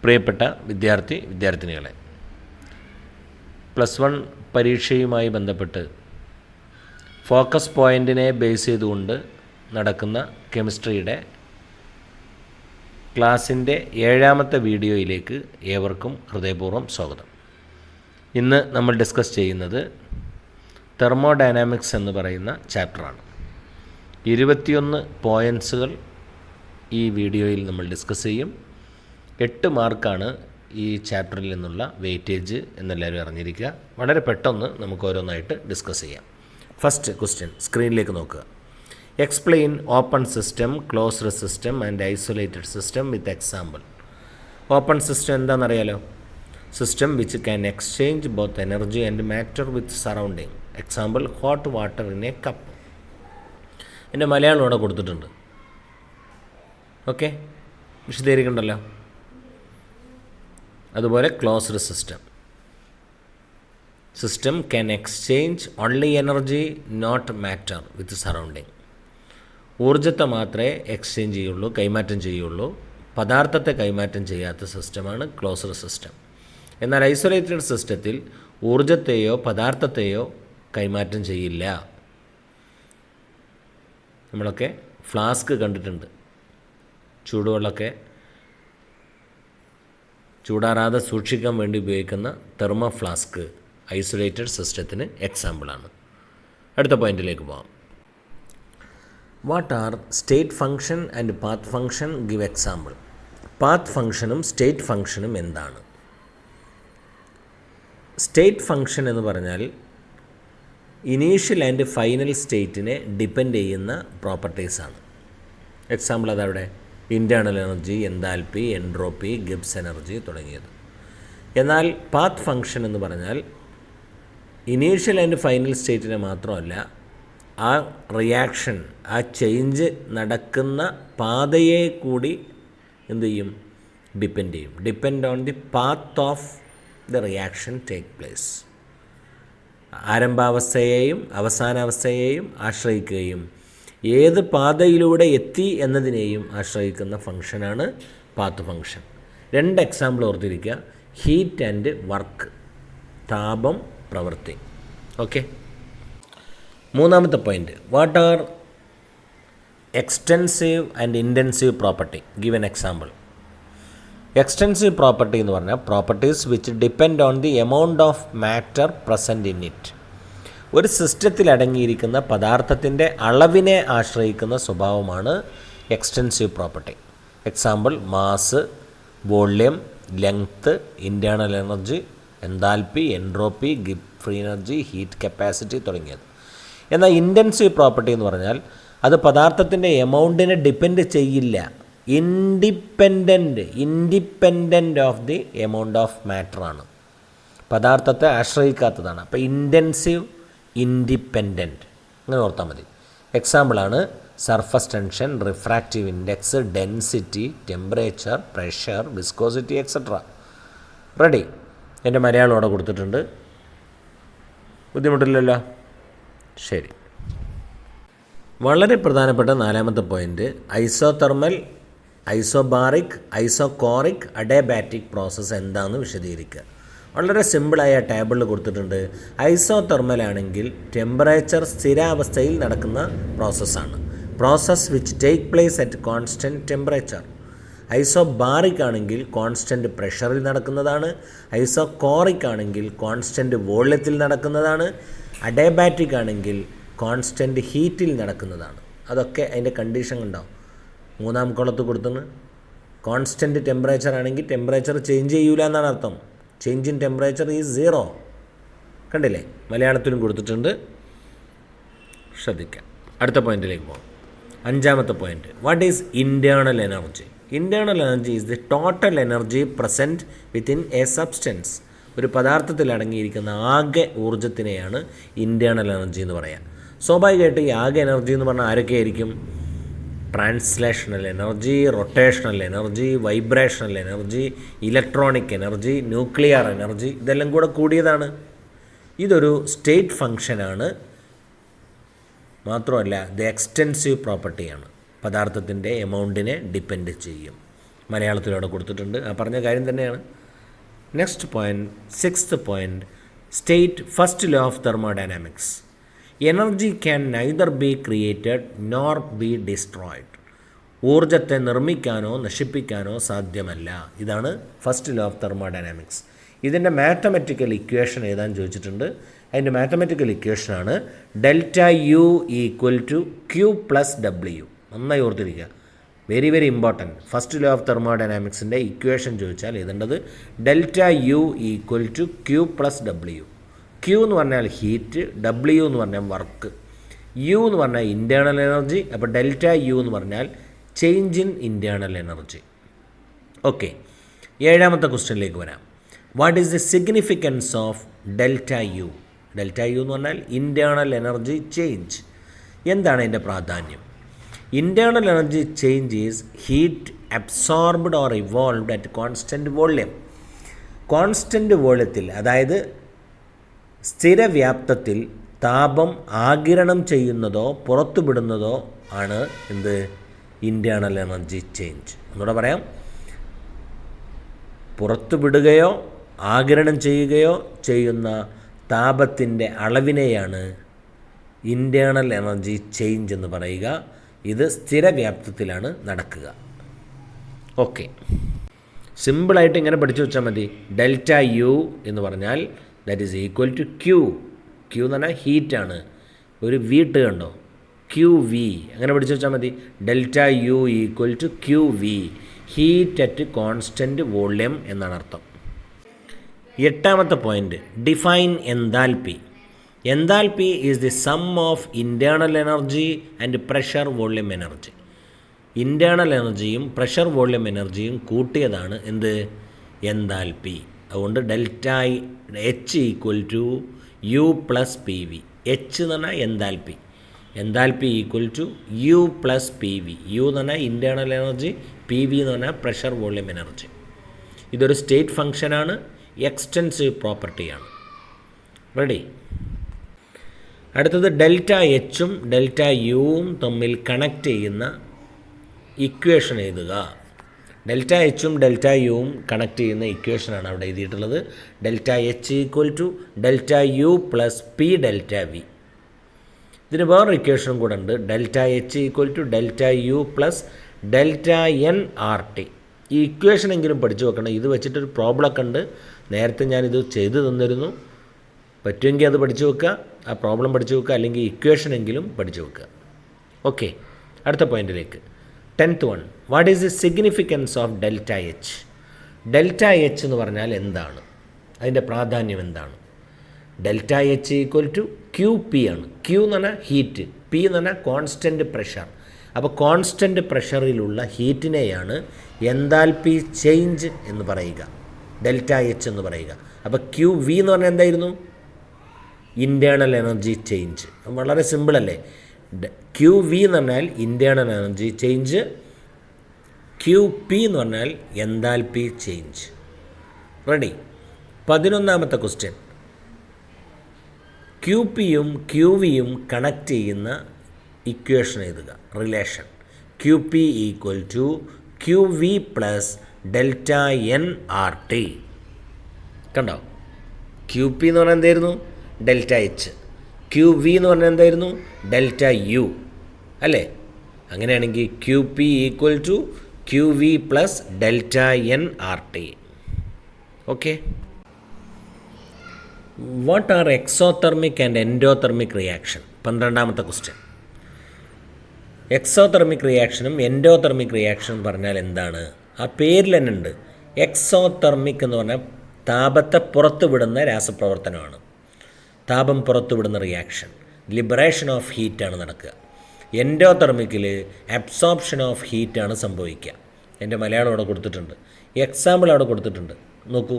പ്രിയപ്പെട്ട വിദ്യാർത്ഥിനികളെ, +1 പരീക്ഷയുമായി ബന്ധപ്പെട്ട് focus പോയിൻറ്റിനെ base ചെയ്തുകൊണ്ട് നടക്കുന്ന കെമിസ്ട്രിയുടെ ക്ലാസ്സിൻ്റെ 7ാമത്തെ വീഡിയോയിലേക്ക് ഏവർക്കും ഹൃദയപൂർവ്വം സ്വാഗതം. ഇന്ന് നമ്മൾ ഡിസ്കസ് ചെയ്യുന്നത് തെർമോഡൈനാമിക്സ് എന്ന് പറയുന്ന ചാപ്റ്ററാണ്. 21 പോയിൻറ്റ്സുകൾ ഈ വീഡിയോയിൽ നമ്മൾ ഡിസ്കസ് ചെയ്യും. 8 മാർക്കാണ് ഈ ചാപ്റ്ററിൽ നിന്നുള്ള വെയിറ്റേജ് എന്നെല്ലാവരും അറിഞ്ഞിരിക്കുക. വളരെ പെട്ടെന്ന് നമുക്ക് ഓരോന്നായിട്ട് ഡിസ്കസ് ചെയ്യാം. ഫസ്റ്റ് ക്വസ്റ്റ്യൻ സ്ക്രീനിലേക്ക് നോക്കുക. Explain open system, closed system and isolated system with example. Open system എന്താണെന്നറിയാലോ? System which can exchange both energy and matter with surrounding. Example hot water in a cup. എൻ്റെ മലയാളം ഇവിടെ കൊടുത്തിട്ടുണ്ട്. Okay, വിശദീകരിക്കണ്ടല്ലോ. അതുപോലെ closed system can exchange only energy not matter with surrounding. ഊർജ്ജത്തെ മാത്രമേ exchange ചെയ്യുള്ളൂ, കൈമാറ്റം ചെയ്യുള്ളൂ. പദാർത്ഥത്തെ കൈമാറ്റം ചെയ്യാത്ത സിസ്റ്റമാണ് ക്ലോസ്ഡ് സിസ്റ്റം. എന്നാൽ ഐസൊലേറ്റഡ് സിസ്റ്റത്തിൽ ഊർജ്ജത്തെയോ പദാർത്ഥത്തെയോ കൈമാറ്റം ചെയ്യില്ല. നമ്മളൊക്കെ ഫ്ലാസ്ക് കണ്ടിട്ടുണ്ട്. ചൂടുവെള്ളമൊക്കെ ചൂടാറാതെ സൂക്ഷിക്കാൻ വേണ്ടി ഉപയോഗിക്കുന്ന തെർമോ ഫ്ലാസ്ക് ഐസൊലേറ്റഡ് സിസ്റ്റത്തിന് എക്സാമ്പിളാണ്. അടുത്ത പോയിന്റിലേക്ക് പോകാം. What are state function and path function? Give example. Path ഫംഗ്ഷനും സ്റ്റേറ്റ് ഫംഗ്ഷനും എന്താണ്? സ്റ്റേറ്റ് ഫംഗ്ഷൻ എന്ന് പറഞ്ഞാൽ ഇനീഷ്യൽ ആൻഡ് ഫൈനൽ സ്റ്റേറ്റിനെ ഡിപ്പെൻഡ് ചെയ്യുന്ന പ്രോപ്പർട്ടീസാണ്. എക്സാമ്പിൾ അതവിടെ internal energy, enthalpy, entropy, Gibbs energy തുടങ്ങിയത്. എന്നാൽ പാത്ത് ഫംഗ്ഷൻ എന്ന് പറഞ്ഞാൽ ഇനീഷ്യൽ ആൻഡ് ഫൈനൽ സ്റ്റേറ്റിനെ മാത്രമല്ല, ആ റിയാക്ഷൻ, ആ ചേഞ്ച് നടക്കുന്ന പാതയെ കൂടി എന്ത് ചെയ്യും? ഡിപ്പെൻഡ് ചെയ്യും. Depend on the path of the reaction take place. ആരംഭാവസ്ഥയെയും അവസാനാവസ്ഥയെയും ആശ്രയിക്കുകയും ഏത് പാതയിലൂടെ എത്തി എന്നതിനെയും ആശ്രയിക്കുന്ന ഫംഗ്ഷനാണ് പാത്ത് ഫംഗ്ഷൻ. 2 എക്സാമ്പിൾ ഓർത്തിരിക്കുക. ഹീറ്റ് ആൻഡ് വർക്ക്, താപം, പ്രവൃത്തി. ഓക്കെ. 3ാമത്തെ point, what are extensive and intensive property? Give an example. Extensive property എന്ന് പറഞ്ഞാൽ properties which depend on the amount of matter present in it. ഒരു സിസ്റ്റത്തിൽ അടങ്ങിയിരിക്കുന്ന പദാർത്ഥത്തിൻ്റെ അളവിനെ ആശ്രയിക്കുന്ന സ്വഭാവമാണ് extensive property. Example mass, volume, length, internal energy, enthalpy, entropy, Gibb free energy, heat capacity തുടങ്ങിയത്. എന്നാൽ ഇൻറ്റൻസീവ് പ്രോപ്പർട്ടി എന്ന് പറഞ്ഞാൽ അത് പദാർത്ഥത്തിൻ്റെ എമൗണ്ടിനെ ഡിപ്പെൻഡ് ചെയ്യില്ല. Independent of the amount of മാറ്ററാണ്. പദാർത്ഥത്തെ ആശ്രയിക്കാത്തതാണ്. അപ്പോൾ ഇൻറ്റൻസീവ്, ഇൻഡിപെൻഡൻറ്റ്, അങ്ങനെ ഓർത്താൽ മതി. എക്സാമ്പിളാണ് surface tension, refractive index, density, temperature, pressure, viscosity etcetera. Ready? എൻ്റെ മലയാളം അവിടെ കൊടുത്തിട്ടുണ്ട്. ബുദ്ധിമുട്ടില്ലല്ലോ? ശരി. വളരെ പ്രധാനപ്പെട്ട 4ാമത്തെ point, isothermal, isobaric, isochoric, adiabatic process എന്താണെന്ന് വിശദീകരിക്കുക. വളരെ സിമ്പിളായ ടേബിളിൽ കൊടുത്തിട്ടുണ്ട്. ഐസോതെർമൽ ആണെങ്കിൽ ടെമ്പറേച്ചർ സ്ഥിരാവസ്ഥയിൽ നടക്കുന്ന പ്രോസസ്സാണ്. Process which take place at constant temperature. Isobaric ആണെങ്കിൽ കോൺസ്റ്റൻറ്റ് പ്രഷറിൽ നടക്കുന്നതാണ്. ഐസോകോറിക് ആണെങ്കിൽ കോൺസ്റ്റൻറ്റ് വോള്യത്തിൽ നടക്കുന്നതാണ്. അഡേബാറ്റിക് ആണെങ്കിൽ കോൺസ്റ്റൻറ്റ് ഹീറ്റിൽ നടക്കുന്നതാണ്. അതൊക്കെ അതിൻ്റെ കണ്ടീഷൻ ഉണ്ടാവും. 3ാം കോളത്ത് കൊടുത്തുന്നു. കോൺസ്റ്റൻറ്റ് ടെമ്പറേച്ചർ ആണെങ്കിൽ ടെമ്പറേച്ചർ ചേഞ്ച് ചെയ്യൂല എന്നാണ് അർത്ഥം. Change in temperature is 0. കണ്ടില്ലേ? മലയാളത്തിലും കൊടുത്തിട്ടുണ്ട്, ശ്രദ്ധിക്കാം. അടുത്ത പോയിന്റിലേക്ക് പോകാം. 5ാമത്തെ point, what is internal energy? Internal energy is the total energy present within a substance. ഒരു പദാർത്ഥത്തിൽ അടങ്ങിയിരിക്കുന്ന ആകെ ഊർജ്ജത്തിനെയാണ് ഇൻറ്റേർണൽ എനർജി എന്ന് പറയാം. സ്വാഭാവികമായിട്ട് ഈ ആകെ എനർജി എന്ന് പറഞ്ഞാൽ ആരൊക്കെയായിരിക്കും? Translational energy, rotational energy, vibrational energy, electronic energy, nuclear energy, ഇതെല്ലാം കൂടെ കൂടിയതാണ്. ഇതൊരു സ്റ്റേറ്റ് ഫംഗ്ഷനാണ്. മാത്രമല്ല ഇത് എക്സ്റ്റെൻസീവ് പ്രോപ്പർട്ടിയാണ്. പദാർത്ഥത്തിൻ്റെ എമൗണ്ടിനെ ഡിപ്പെൻഡ് ചെയ്യും. മലയാളത്തിലവിടെ കൊടുത്തിട്ടുണ്ട്. ആ പറഞ്ഞ കാര്യം തന്നെയാണ്. Next point, 6th point, state first law of thermodynamics. Energy can neither be created nor be destroyed. ഊർജത്തെ നിർമ്മിക്കാനോ നശിപ്പിക്കാനോ സാധ്യമല്ല. ഇതാണ് ഫസ്റ്റ് ലോ ഓഫ് തെർമോഡൈനാമിക്സ്. ഇതിൻ്റെ മാത്തമെറ്റിക്കൽ ഇക്വേഷൻ എഴുതാൻ ചോദിച്ചിട്ടുണ്ട്. അതിൻ്റെ മാത്തമെറ്റിക്കൽ ഇക്വേഷനാണ് delta U equal to Q plus W. നന്നായി ഓർത്തിരിക്കുക, very very important. First law of തെർമോഡൈനാമിക്സിൻ്റെ ഇക്വേഷൻ ചോദിച്ചാൽ എഴുതേണ്ടത് delta U equal to Q plus W. Q എന്ന് പറഞ്ഞാൽ ഹീറ്റ്, ഡബ്ല്യു എന്ന് പറഞ്ഞാൽ വർക്ക്, യു എന്ന് പറഞ്ഞാൽ ഇൻറ്റേർണൽ എനർജി. അപ്പോൾ ഡെൽറ്റ യു എന്ന് പറഞ്ഞാൽ change in internal energy. Okay, 7ാമത്തെ ക്വസ്റ്റ്യനിലേക്ക് വരാം. What is the significance of delta U? Delta U എന്ന് പറഞ്ഞാൽ ഇൻറ്റേർണൽ എനർജി ചേഞ്ച്. എന്താണ് അതിൻ്റെ പ്രാധാന്യം? Internal energy change is heat absorbed or evolved at constant volume. Constant വോള്യത്തിൽ, അതായത് സ്ഥിരവ്യാപ്തത്തിൽ താപം ആഗിരണം ചെയ്യുന്നതോ പുറത്തുവിടുന്നതോ ആണ് എന്ത്? Internal energy change. ഒന്നുകൂടെ പറയാം, പുറത്തുവിടുകയോ ആഗിരണം ചെയ്യുകയോ ചെയ്യുന്ന താപത്തിൻ്റെ അളവിനെയാണ് ഇൻറ്റേർണൽ എനർജി ചേഞ്ച് എന്ന് പറയുക. ഇത് സ്ഥിരവ്യാപ്തത്തിലാണ് നടക്കുക. ഓക്കെ, സിമ്പിളായിട്ട് ഇങ്ങനെ പഠിച്ചു വെച്ചാൽ മതി. ഡെൽറ്റ യു എന്ന് പറഞ്ഞാൽ that is equal to Q. Q എന്ന് പറഞ്ഞാൽ ഹീറ്റാണ്. ഒരു വീട്ട് കണ്ടോ, ക്യൂ വി, അങ്ങനെ പഠിച്ചു വെച്ചാൽ മതി. Delta U equal to Q V, heat at constant volume എന്നാണ് അർത്ഥം. 8ാമത്തെ point, define enthalpy. Enthalpy is the sum of internal energy and pressure volume energy. Internal എനർജിയും പ്രഷർ വോള്യം എനർജിയും കൂട്ടിയതാണ് എന്ത്? എൻതാൽപ്പി. അതുകൊണ്ട് delta H equal to U plus P V. H എന്ന് പറഞ്ഞാൽ enthalpy, enthalpy equal to U plus P V. U എന്ന് പറഞ്ഞാൽ internal energy, P V എന്ന് പറഞ്ഞാൽ പ്രഷർ വോള്യം എനർജി. ഇതൊരു സ്റ്റേറ്റ് ഫംഗ്ഷനാണ്, എക്സ്റ്റൻസീവ് പ്രോപ്പർട്ടിയാണ്. റെഡി? അടുത്തത് ഡെൽറ്റ എച്ചും ഡെൽറ്റ യുവും തമ്മിൽ കണക്ട് ചെയ്യുന്ന ഇക്വേഷൻ എഴുതുക. ഡെൽറ്റ എച്ചും ഡെൽറ്റ യുവും കണക്ട് ചെയ്യുന്ന ഇക്വേഷനാണ് അവിടെ എഴുതിയിട്ടുള്ളത്. Delta H equal to delta U plus P delta V. ഇതിന് വേറൊരു ഇക്വേഷനും കൂടെ ഉണ്ട്. Delta H equal to delta U plus delta N R T. ഈ ഇക്വേഷനെങ്കിലും പഠിച്ചു വെക്കണം. ഇത് വെച്ചിട്ടൊരു പ്രോബ്ലമൊക്കെ ഉണ്ട്. നേരത്തെ ഞാനിത് ചെയ്തു തന്നിരുന്നു. പറ്റുമെങ്കിൽ അത് പഠിച്ചു വെക്കുക, ആ പ്രോബ്ലം പഠിച്ചു വെക്കുക, അല്ലെങ്കിൽ ഇക്വേഷനെങ്കിലും പഠിച്ചു വെക്കുക. ഓക്കെ, അടുത്ത പോയിൻറ്റിലേക്ക്. 10th one, what is the significance of delta H? Delta H എന്ന് പറഞ്ഞാൽ എന്താണ്? അതിൻ്റെ പ്രാധാന്യം എന്താണ്? Delta H equal to Q P ആണ്. ക്യൂ എന്ന് പറഞ്ഞാൽ ഹീറ്റ്, പി എന്ന് പറഞ്ഞാൽ കോൺസ്റ്റൻറ്റ് പ്രഷർ. അപ്പോൾ കോൺസ്റ്റൻറ്റ് പ്രഷറിലുള്ള ഹീറ്റിനെയാണ് എൻതാൽപ്പി ചേഞ്ച് എന്ന് പറയുക, ഡെൽറ്റ എച്ച് എന്ന് പറയുക. അപ്പോൾ ക്യൂ വി എന്ന് പറഞ്ഞാൽ എന്തായിരുന്നു? Internal energy change. വളരെ സിമ്പിളല്ലേ? ക്യൂ വി എന്ന് പറഞ്ഞാൽ internal energy change, Q P എന്ന് പറഞ്ഞാൽ എൻതാൽപ്പി ചേഞ്ച്. റെഡി? 11ാമത്തെ ക്വസ്റ്റ്യൻ, ക്യൂ പിയും ക്യൂ വിയും കണക്ട് ചെയ്യുന്ന ഇക്വേഷൻ എഴുതുക, relation. Q P equal to Q V plus delta N R T. കണ്ടോ? ക്യൂ പി എന്ന് പറഞ്ഞാൽ എന്തായിരുന്നു? Delta H. ക്യൂ വി എന്ന് പറഞ്ഞാൽ എന്തായിരുന്നു? ഡെൽറ്റ യു അല്ലേ? അങ്ങനെയാണെങ്കിൽ Q P equal to Q V plus delta N R T. Okay, what are exothermic and endothermic reaction? 12ാമത്തെ ക്വസ്റ്റ്യൻ. എക്സോതെർമിക് റിയാക്ഷനും എൻഡോതെർമിക് റിയാക്ഷനും പറഞ്ഞാൽ എന്താണ്? ആ പേരിൽ തന്നെ ഉണ്ട്. എക്സോതെർമിക് എന്ന് പറഞ്ഞാൽ താപത്തെ പുറത്തുവിടുന്ന രാസപ്രവർത്തനമാണ്. താപം പുറത്തുവിടുന്ന റിയാക്ഷൻ, ലിബറേഷൻ ഓഫ് ഹീറ്റാണ് നടക്കുക. എൻഡോതെർമിക്കിൽ അബ്സോർപ്ഷൻ ഓഫ് ഹീറ്റാണ് സംഭവിക്കുക. എൻ്റെ മലയാളം അവിടെ കൊടുത്തിട്ടുണ്ട്, എക്സാമ്പിൾ അവിടെ കൊടുത്തിട്ടുണ്ട്. നോക്കൂ,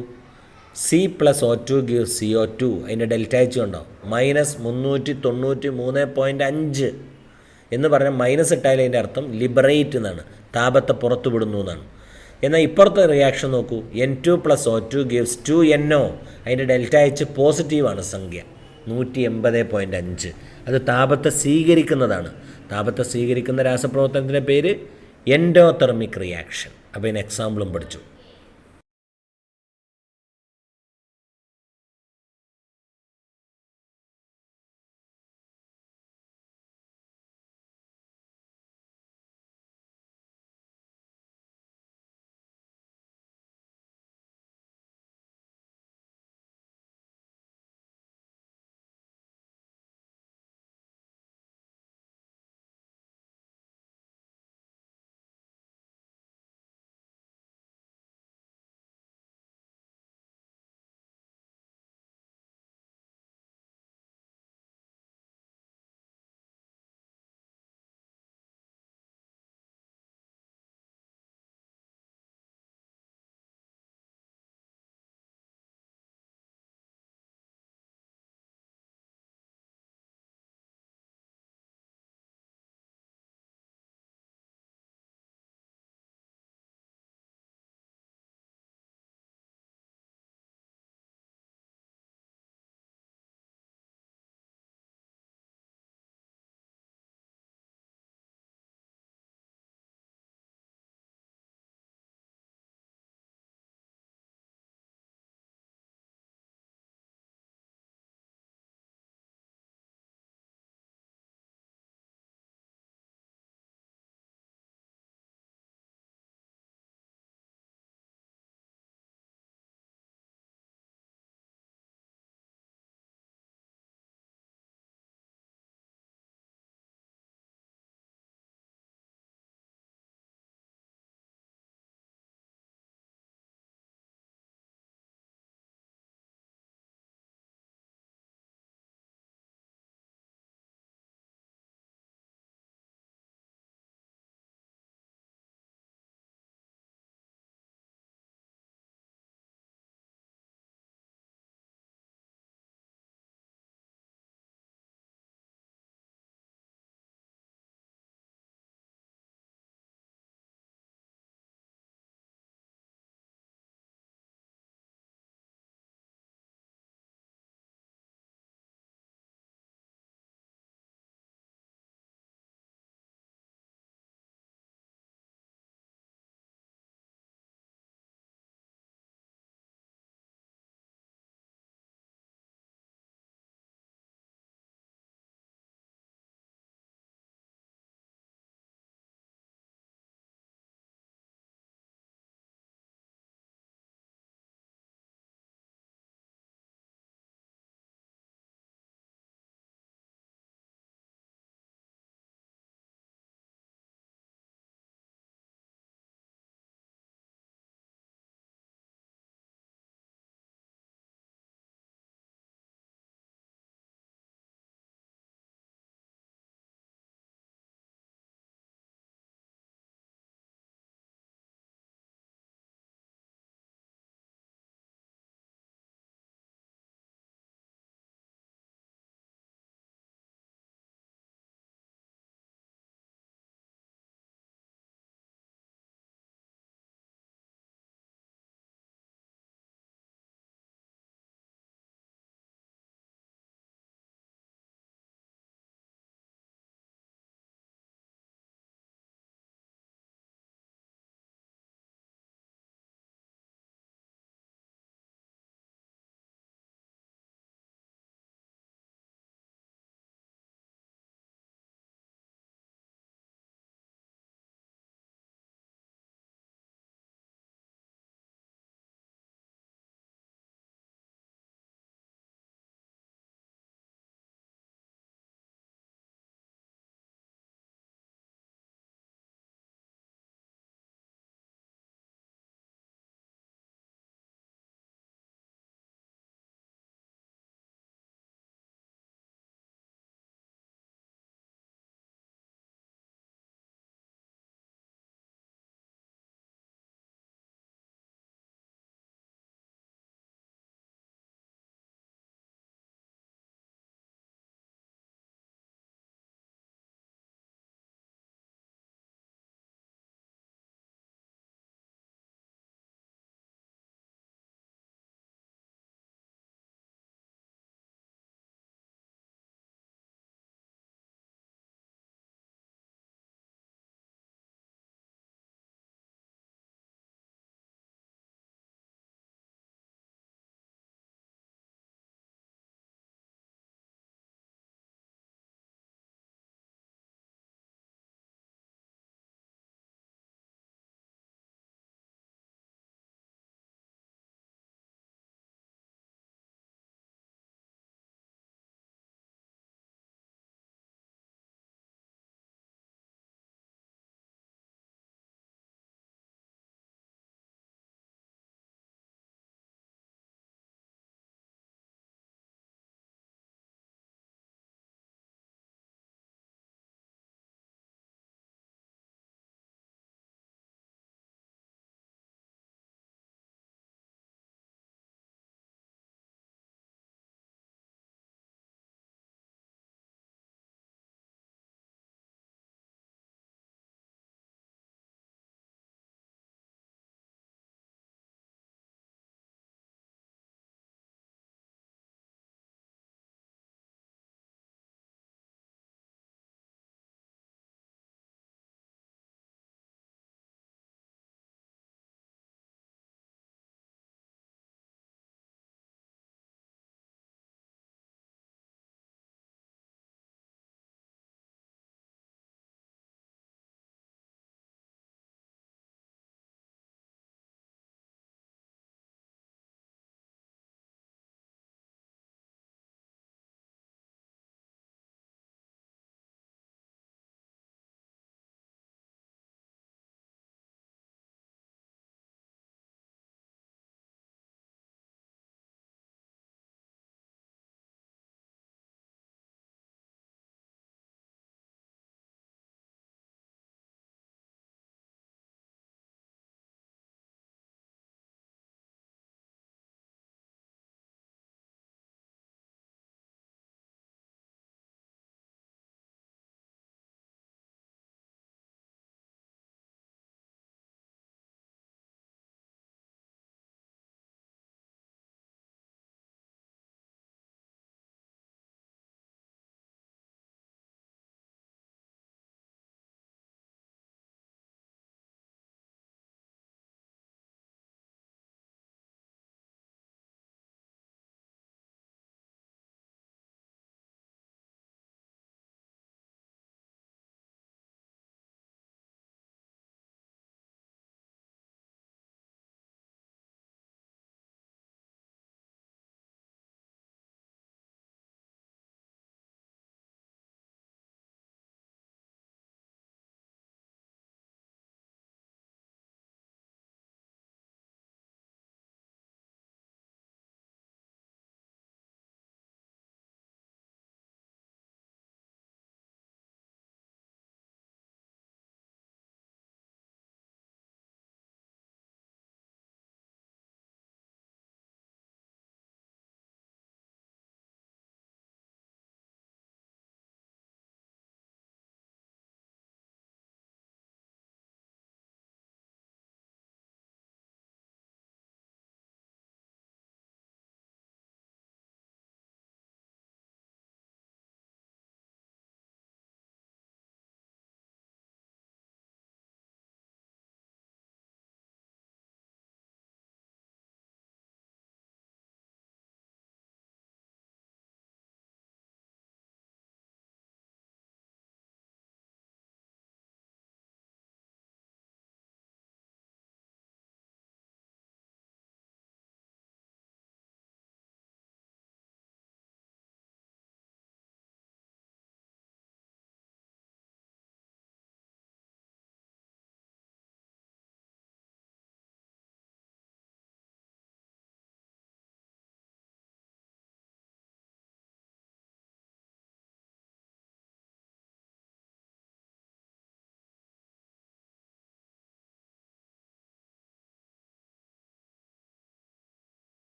C+O2 gives CO2. അതിൻ്റെ ഡെൽറ്റ എച്ച് ഉണ്ടോ? -393.5 എന്ന് പറഞ്ഞാൽ മൈനസ് ഇട്ടാൽ അതിൻ്റെ അർത്ഥം ലിബറേറ്റ് എന്നാണ്, താപത്തെ പുറത്തു വിടുന്നു എന്നാണ്. എന്നാൽ ഇപ്പുറത്തെ റിയാക്ഷൻ നോക്കൂ, N2+O2 gives 2NO. അതിൻ്റെ ഡെൽറ്റ എച്ച് പോസിറ്റീവാണ് സംഖ്യ, 180.5. അത് താപത്തെ സ്വീകരിക്കുന്നതാണ്. താപത്തെ സ്വീകരിക്കുന്ന രാസപ്രവർത്തനത്തിൻ്റെ പേര് എൻഡോതെർമിക് റിയാക്ഷൻ. അപ്പോൾ ഇതിന് എക്സാമ്പിളും പഠിച്ചു.